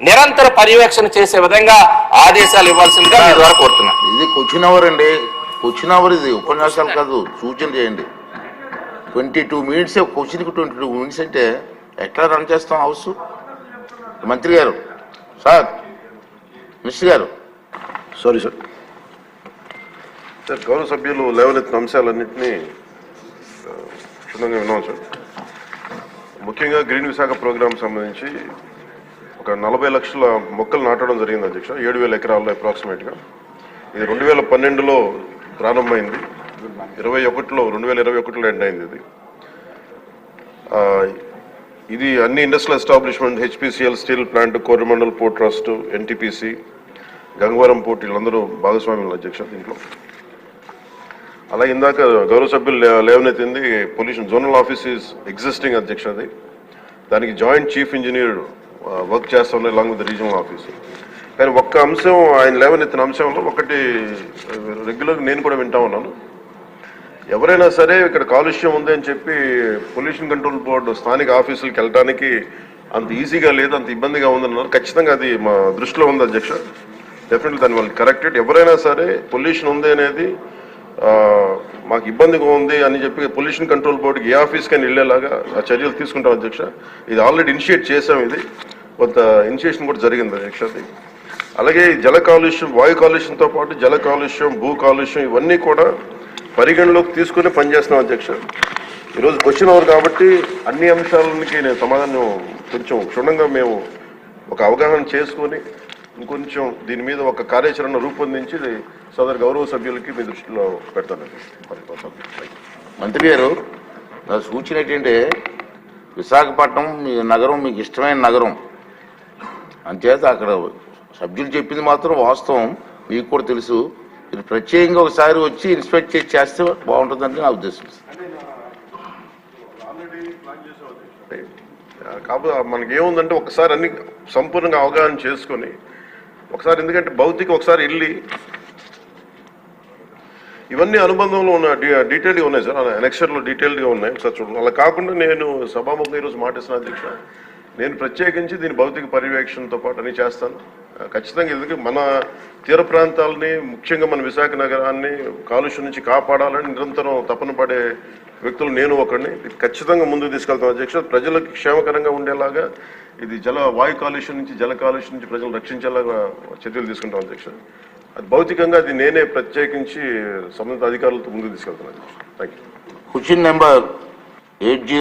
నిరంతర పర్యవేక్షణ చేసే విధంగా ఆదేశాలు ఇవ్వాల్సిందిగా మీ ద్వారా కోరుతున్నా. ఇది క్వశ్చన్ అవర్ అండి, క్వశ్చన్ అవర్ ఇది ఉపన్యాసాలు కాదు, సూచన చేయండి. 22 minutes క్వశ్చన్కి 22 minutes అంటే ఎట్లా రన్ చేస్తాం హౌస్? మంత్రి గారు, సార్, మినిస్టర్ గారు. Sorry sir. సార్, గౌరవ సభ్యులు లేవనెత్తిన అంశాలన్నింటినీ క్షుణ్ణంగా విన్నాం సార్. ముఖ్యంగా గ్రీన్ విశాఖ ప్రోగ్రాం సంబంధించి ఒక 40 లక్షల మొక్కలు నాటడం జరిగింది అధ్యక్ష, 7,000 ఎకరాల్లో అప్రాక్సిమేట్గా. ఇది 2012లో ప్రారంభమైంది, 2021లో ఎండ్ అయింది. ఇది అన్ని industrial establishment, HPCL steel plant, Coromandel port trust, NTPC, Gangavaram port, వీళ్ళందరూ భాగస్వామ్యులు అధ్యక్ష దీంట్లో. అలాగే ఇందాక గౌరవ సభ్యులు లేవనెత్తింది pollution zonal office is existing అధ్యక్ష. అది దానికి జాయింట్ చీఫ్ ఇంజనీర్ వర్క్ చేస్తా ఉన్నాయి అలాంగ్ విత్ రీజనల్ ఆఫీస్. కానీ ఒక్క అంశం ఆయన లేవనెత్తిన అంశంలో ఒకటి రెగ్యులర్గా నేను కూడా వింటా ఉన్నాను. ఎవరైనా సరే ఇక్కడ కాలుష్యం ఉంది అని చెప్పి పొల్యూషన్ కంట్రోల్ బోర్డు స్థానిక ఆఫీసులకు వెళ్ళడానికి అంత ఈజీగా లేదు, అంత ఇబ్బందిగా ఉందన్నారు. ఖచ్చితంగా అది మా దృష్టిలో ఉంది అధ్యక్ష. డెఫినెట్లీ దాన్ని వాళ్ళు కరెక్టెడ్. ఎవరైనా సరే పొల్యూషన్ ఉంది అనేది మాకు ఇబ్బందిగా ఉంది అని చెప్పి పొల్యూషన్ కంట్రోల్ బోర్డుకి ఏ ఆఫీస్కైనా వెళ్ళేలాగా ఆ చర్యలు తీసుకుంటాం అధ్యక్ష. ఇది ఆల్రెడీ ఇనిషియేట్ చేసాం, ఇది కొంత ఇనిషియేషన్ కూడా జరిగింది అధ్యక్ష. అది అలాగే జల కాలుష్యం, వాయు కాలుష్యంతో పాటు జల కాలుష్యం, భూ కాలుష్యం ఇవన్నీ కూడా పరిగణలోకి తీసుకుని పనిచేస్తున్నాం అధ్యక్ష. ఈరోజు క్వశ్చన్ అవర్ కాబట్టి అన్ని అంశాలకి నేను సమాధానం కొంచెం క్షుణ్ణంగా మేము ఒక అవగాహన చేసుకొని ఇంకొంచెం దీని మీద ఒక కార్యాచరణ రూపొందించి సదరు గౌరవ సభ్యులకి మీ దృష్టిలో పెడతానండి. మంత్రి గారు, నా సూచన ఏంటంటే విశాఖపట్నం మీ నగరం మీకు ఇష్టమైన నగరం అంచేత అక్కడ సభ్యులు చెప్పింది మాత్రం వాస్తవం, మీకు కూడా తెలుసు. మీరు ప్రత్యేకంగా ఒకసారి వచ్చి ఇన్స్పెక్ట్ చేస్తే బాగుంటుందని నా ఉద్దేశం. కాకపోతే మనకి ఏముందంటే ఒకసారి అన్ని సంపూర్ణంగా అవగాహన చేసుకొని ఒకసారి, ఎందుకంటే భౌతిక ఒకసారి వెళ్ళి ఇవన్నీ అనుబంధంలో ఉన్న డీటెయిల్గా ఉన్నాయి సార్, ఎనెక్చర్లో డీటెయిల్గా ఉన్నాయి, ఒకసారి చూడండి. అలా కాకుండా నేను సభాముఖంగా ఈరోజు మాటిస్తున్న అధ్యక్ష, నేను ప్రత్యేకించి దీని భౌతిక పర్యవేక్షణతో పాటు అన్ని చేస్తాను ఖచ్చితంగా. ఎందుకంటే మన తీర ప్రాంతాలని, ముఖ్యంగా మన విశాఖ నగరాన్ని కాలుష్యం నుంచి కాపాడాలని నిరంతరం తపన పడే వ్యక్తులు నేను ఒకడిని. ఇది ఖచ్చితంగా ముందుకు తీసుకెళ్తాను అధ్యక్ష. ప్రజలకు క్షేమకరంగా ఉండేలాగా ఇది వాయు కాలుష్యం నుంచి, జల కాలుష్యం నుంచి ప్రజలు రక్షించేలాగా చర్యలు తీసుకుంటాం అధ్యక్ష. అది భౌతికంగా అది నేనే ప్రత్యేకించి సంబంధిత అధికారులతో ముందుకు తీసుకెళ్తాను అధ్యక్ష. Thank you. Question number 80